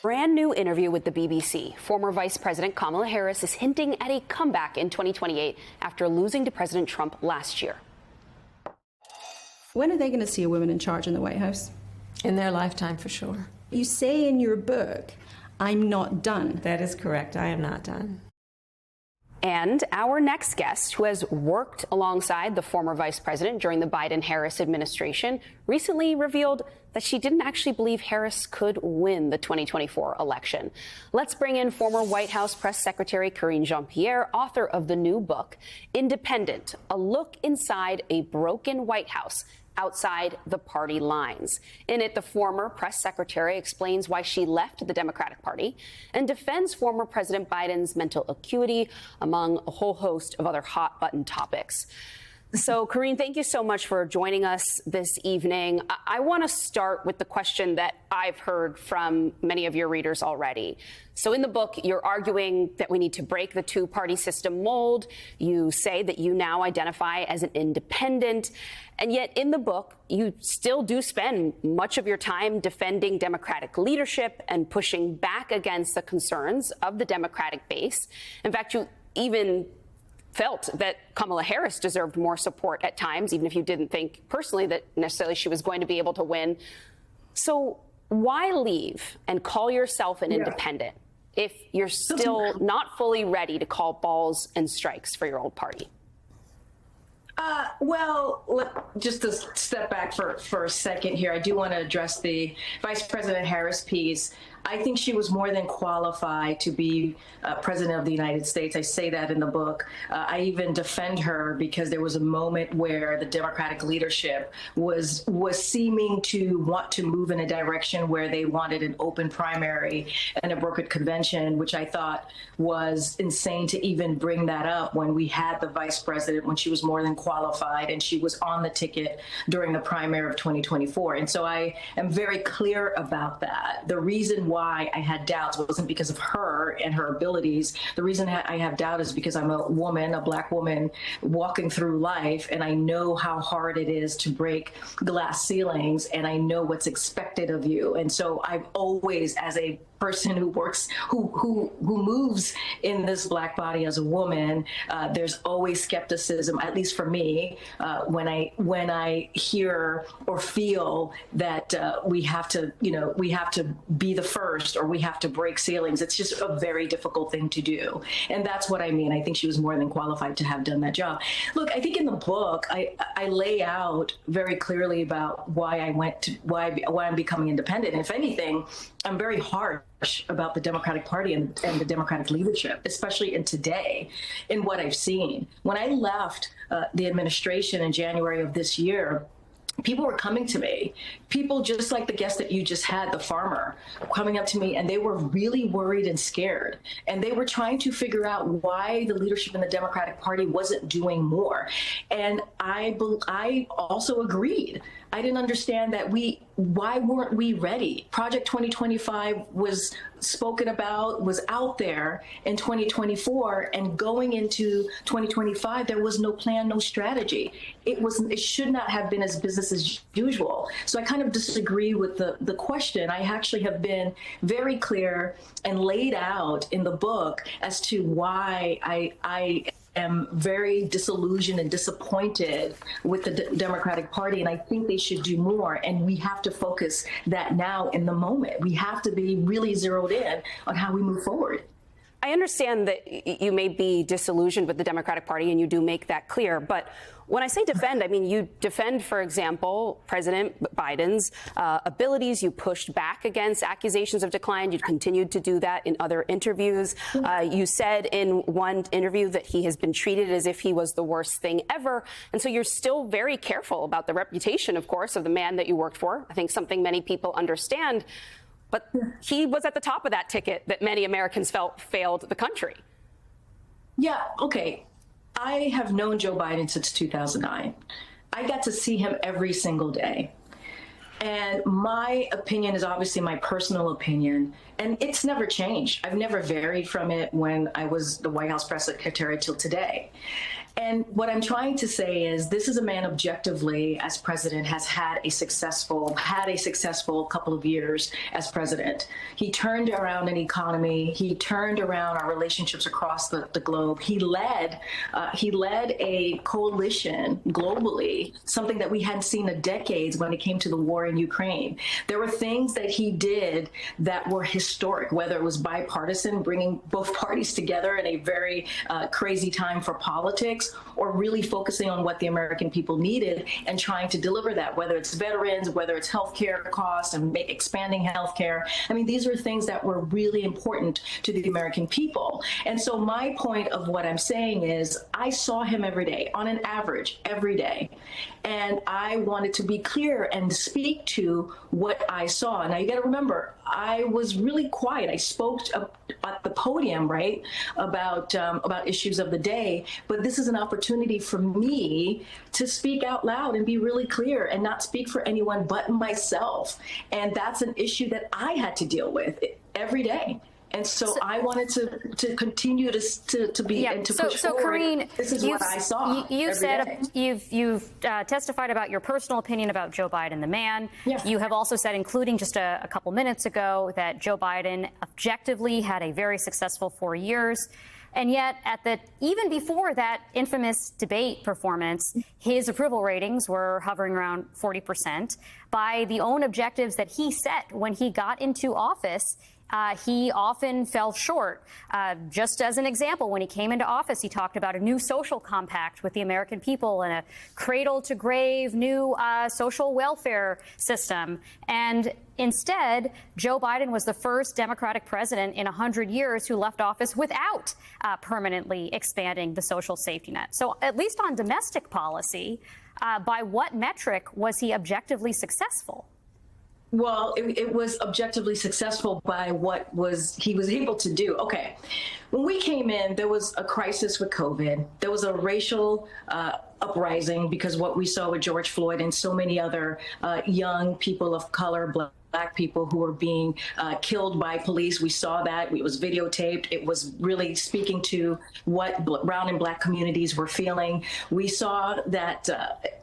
Brand new interview with the BBC. Former Vice President Kamala Harris is hinting at a comeback in 2028 after losing to President Trump last year. When are they going to see a woman in charge in the White House? In their lifetime, for sure. You say in your book, I'm not done. That is correct. I am not done. And our next guest, who has worked alongside the former vice president during the Biden-Harris administration, recently revealed that she didn't actually believe Harris could win the 2024 election. Let's bring in former White House Press Secretary Karine Jean-Pierre, author of the new book, Independent: A Look Inside a Broken White House, Outside the Party Lines. In it, the former press secretary explains why she left the Democratic Party and defends former President Biden's mental acuity, among a whole host of other hot-button topics. So, Karine, thank you so much for joining us this evening. I want to start with the question that I've heard from many of your readers already. So in the book, you're arguing that we need to break the two-party system mold. You say that you now identify as an independent. And yet in the book, you still do spend much of your time defending Democratic leadership and pushing back against the concerns of the Democratic base. In fact, you even felt that Kamala Harris deserved more support at times, even if you didn't think personally that necessarily she was going to be able to win. So why leave and call yourself an independent if you're still not fully ready to call balls and strikes for your old party? Just to step back for a second here, I do want to address the Vice President Harris piece. I think she was more than qualified to be president of the United States. I say that in the book. I even defend her because there was a moment where the Democratic leadership was seeming to want to move in a direction where they wanted an open primary and a brokered convention, which I thought was insane to even bring that up when we had the vice president, when she was more than qualified and she was on the ticket during the primary of 2024. And so I am very clear about that. The reason why I had doubts wasn't because of her and her abilities. The reason I have doubt is because I'm a woman, a Black woman walking through life, and I know how hard it is to break glass ceilings, and I know what's expected of you. And so I've always, as a person who works, who moves in this Black body as a woman, there's always skepticism, at least for me, when I hear or feel that we have to be the first, or we have to break ceilings. It's just a very difficult thing to do. And that's what I mean. I think she was more than qualified to have done that job. Look, I think in the book, I lay out very clearly about why I'm becoming independent. And if anything, I'm very harsh about the Democratic Party and the Democratic leadership, especially in today, in what I've seen. When I left the administration in January of this year, people were coming to me, people just like the guest that you just had, the farmer, coming up to me, and they were really worried and scared. And they were trying to figure out why the leadership in the Democratic Party wasn't doing more. And I also agreed. I didn't understand that why weren't we ready? Project 2025 was spoken about, was out there in 2024, and going into 2025, there was no plan, no strategy. It should not have been as business as usual. So I kind of disagree with the question. I actually have been very clear and laid out in the book as to why I am very disillusioned and disappointed with the Democratic Party, and I think they should do more. And we have to focus that now in the moment. We have to be really zeroed in on how we move forward. I understand that you may be disillusioned with the Democratic Party, and you do make that clear. But when I say defend, I mean you defend, for example, President Biden's abilities. You pushed back against accusations of decline. You continued to do that in other interviews. You said in one interview that he has been treated as if he was the worst thing ever. And so you're still very careful about the reputation, of course, of the man that you worked for. I think something many people understand. But he was at the top of that ticket that many Americans felt failed the country. Yeah, okay. I have known Joe Biden since 2009. I got to see him every single day. And my opinion is obviously my personal opinion, and it's never changed. I've never varied from it when I was the White House press secretary till today. And what I'm trying to say is this is a man objectively, as president, has had a successful couple of years as president. He turned around an economy. He turned around our relationships across the globe. He led a coalition globally, something that we hadn't seen in decades when it came to the war in Ukraine. There were things that he did that were historic, whether it was bipartisan, bringing both parties together in a very crazy time for politics, or really focusing on what the American people needed and trying to deliver that, whether it's veterans, whether it's healthcare costs and expanding healthcare. I mean, these are things that were really important to the American people. And so my point of what I'm saying is I saw him every day, on an average, every day. And I wanted to be clear and speak to what I saw. Now, you got to remember, I was really quiet. I spoke at the podium, right, about issues of the day. But this is an opportunity for me to speak out loud and be really clear and not speak for anyone but myself. And that's an issue that I had to deal with every day. And so I wanted to continue to be and to push forward. Karine, this is what I saw. You've testified about your personal opinion about Joe Biden, the man. Yeah. You have also said, including just a couple minutes ago, that Joe Biden objectively had a very successful 4 years. And yet, even before that infamous debate performance, his approval ratings were hovering around 40%. By the own objectives that he set when he got into office, he often fell short. Just as an example, when he came into office, he talked about a new social compact with the American people and a cradle-to-grave new social welfare system. And instead, Joe Biden was the first Democratic president in 100 years who left office without permanently expanding the social safety net. So at least on domestic policy, by what metric was he objectively successful? Well, it was objectively successful by what he was able to do. Okay. When we came in, there was a crisis with COVID. There was a racial uprising because what we saw with George Floyd and so many other young people of color, Black people who were being killed by police. We saw that. It was videotaped. It was really speaking to what brown and Black communities were feeling. We saw that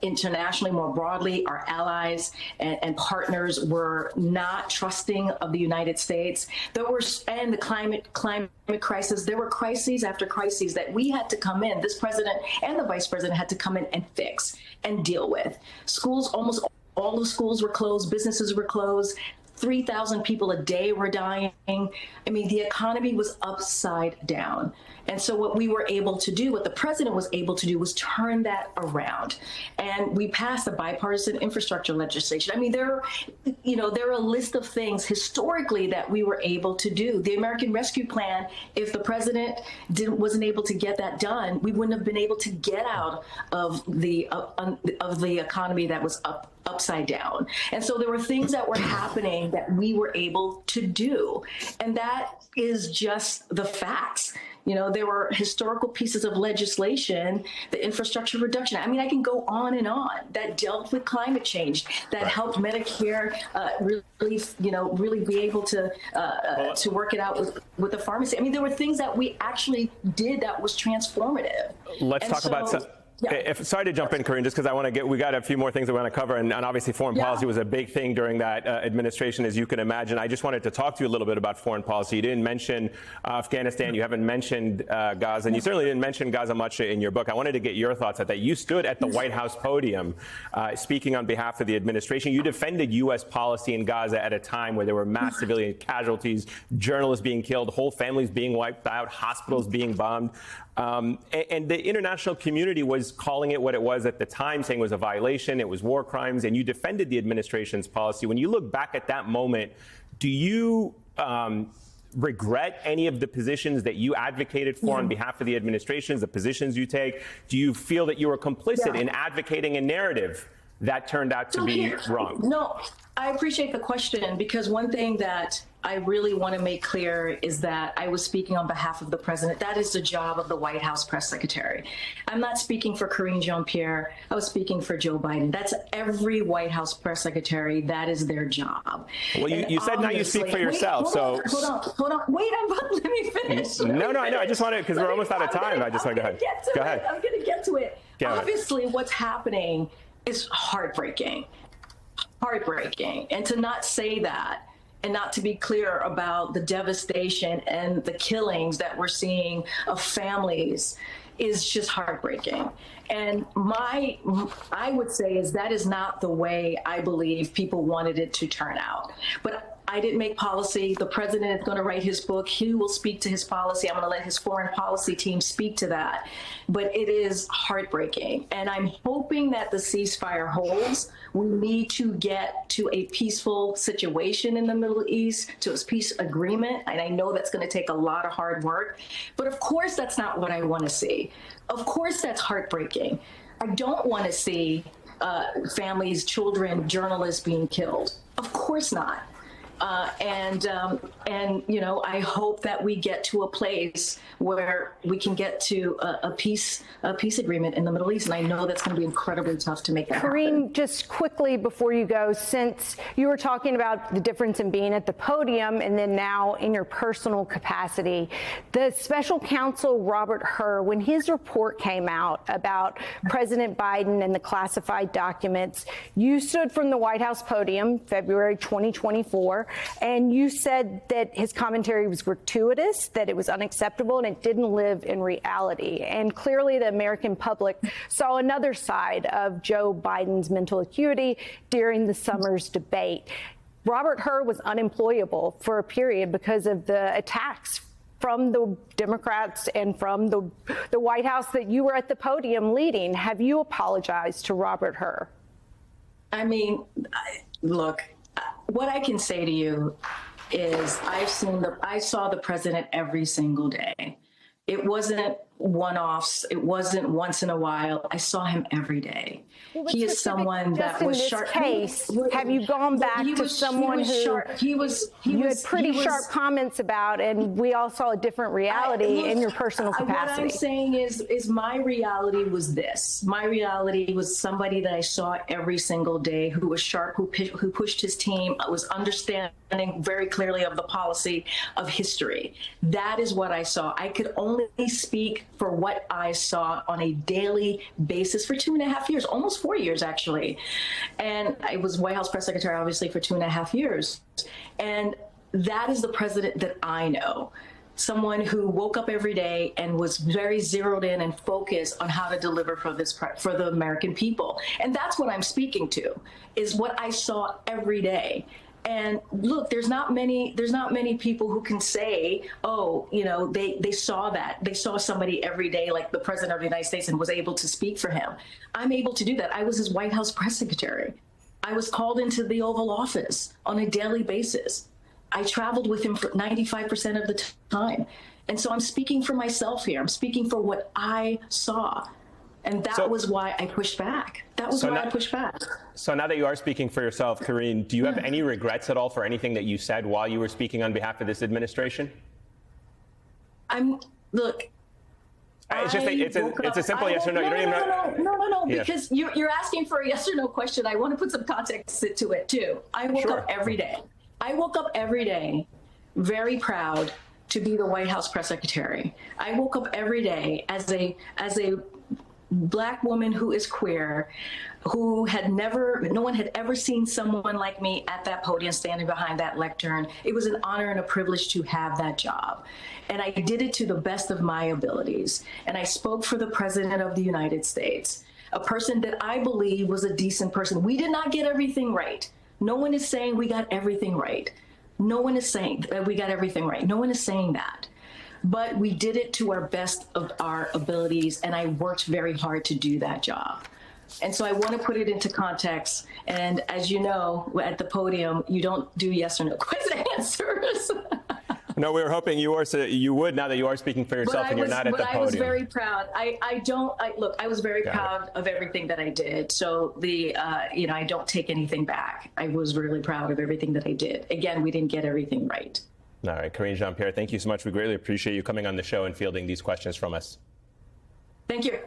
internationally, more broadly, our allies and partners were not trusting of the United States. And the climate crisis. There were crises after crises that we had to come in. This president and the vice president had to come in and fix and deal with. Schools, almost all the schools were closed, businesses were closed, 3,000 people a day were dying. I mean, the economy was upside down. And so what we were able to do, what the president was able to do, was turn that around. And we passed the bipartisan infrastructure legislation. I mean, there are a list of things historically that we were able to do. The American Rescue Plan, if the president wasn't able to get that done, we wouldn't have been able to get out of the economy that was upside down. And so there were things that were happening that we were able to do. And that is just the facts. You know, there were historical pieces of legislation, the Infrastructure Reduction. I mean, I can go on and on, that dealt with climate change, that helped Medicare really be able to work it out with the pharmacy. I mean, there were things that we actually did that was transformative. Let's talk about some. Yeah. Sorry to jump in, Karine, just because we got a few more things that we want to cover, and obviously foreign policy was a big thing during that administration, as you can imagine. I just wanted to talk to you a little bit about foreign policy. You didn't mention Afghanistan, you haven't mentioned Gaza, and you certainly didn't mention Gaza much in your book. I wanted to get your thoughts on that. You stood at the White House podium speaking on behalf of the administration. You defended U.S. policy in Gaza at a time where there were mass civilian casualties, journalists being killed, whole families being wiped out, hospitals being bombed. And the international community was calling it what it was at the time, saying it was a violation, it was war crimes, and you defended the administration's policy. When you look back at that moment, do you regret any of the positions that you advocated for on behalf of the administrations, the positions you take? Do you feel that you were complicit in advocating a narrative that turned out to be wrong? No, I appreciate the question, because one thing that I really want to make clear is that I was speaking on behalf of the president. That is the job of the White House press secretary. I'm not speaking for Karine Jean-Pierre. I was speaking for Joe Biden. That's every White House press secretary. That is their job. Well, you said now you speak for yourself. Hold on. Wait, let me finish. No, I know. I just want to, because we're almost out of time. I just want to go ahead. Go ahead. I'm going to get to it. Obviously, what's happening is heartbreaking. And to not say that and not to be clear about the devastation and the killings that we're seeing of families is just heartbreaking. And I would say is that is not the way I believe people wanted it to turn out. But I didn't make policy. The president is going to write his book. He will speak to his policy. I'm going to let his foreign policy team speak to that. But it is heartbreaking. And I'm hoping that the ceasefire holds. We need to get to a peaceful situation in the Middle East, to a peace agreement. And I know that's going to take a lot of hard work. But of course, that's not what I want to see. Of course, that's heartbreaking. I don't want to see families, children, journalists being killed. Of course not. And you know, I hope that we get to a place where we can get to a peace agreement in the Middle East. And I know that's going to be incredibly tough to make that Karine, happen. just quickly before you go, since you were talking about the difference in being at the podium and then now in your personal capacity, the special counsel Robert Hur, when his report came out about President Biden and the classified documents, you stood from the White House podium February 2024, and you said that his commentary was gratuitous, that it was unacceptable, and it didn't live in reality. And clearly the American public saw another side of Joe Biden's mental acuity during the summer's debate. Robert Hur was unemployable for a period because of the attacks from the Democrats and from the White House that you were at the podium leading. Have you apologized to Robert Hur? I mean, look, what I can say to you is I saw the president every single day. It wasn't one-offs. It wasn't once in a while. I saw him every day. Well, he is someone that was sharp. Case, have you gone back to someone who you had pretty sharp comments about, and we all saw a different reality in your personal capacity? What I'm saying is my reality was this. My reality was somebody that I saw every single day who was sharp, who pushed his team, was understanding very clearly of the policy of history. That is what I saw. I could only speak for what I saw on a daily basis for 2.5 years, almost 4 years, actually. And I was White House press secretary, obviously, for 2.5 years. And that is the president that I know. Someone who woke up every day and was very zeroed in and focused on how to deliver for the American people. And that's what I'm speaking to, is what I saw every day. And look, there's not many people who can say, oh, you know, they saw that. They saw somebody every day like the president of the United States and was able to speak for him. I'm able to do that. I was his White House press secretary. I was called into the Oval Office on a daily basis. I traveled with him for 95% of the time. And so I'm speaking for myself here. I'm speaking for what I saw. And that was why I pushed back. That was why I pushed back. So now that you are speaking for yourself, Karine, do you have any regrets at all for anything that you said while you were speaking on behalf of this administration? Look. It's a simple yes or no. You don't even know. No, because you're asking for a yes or no question. I want to put some context to it too. I woke up every day. I woke up every day very proud to be the White House press secretary. I woke up every day as a Black woman who is queer, who no one had ever seen someone like me at that podium standing behind that lectern. It was an honor and a privilege to have that job. And I did it to the best of my abilities. And I spoke for the President of the United States, a person that I believe was a decent person. We did not get everything right. No one is saying we got everything right. No one is saying that we got everything right. No one is saying that. But we did it to our best of our abilities, and I worked very hard to do that job. And so I want to put it into context. And as you know, at the podium, you don't do yes or no question answers. No, we were hoping you would now that you are speaking for yourself and you're not at the podium. I was very proud. I was very proud of everything that I did. So I don't take anything back. I was really proud of everything that I did. Again, we didn't get everything right. All right, Karine Jean-Pierre, thank you so much. We greatly appreciate you coming on the show and fielding these questions from us. Thank you.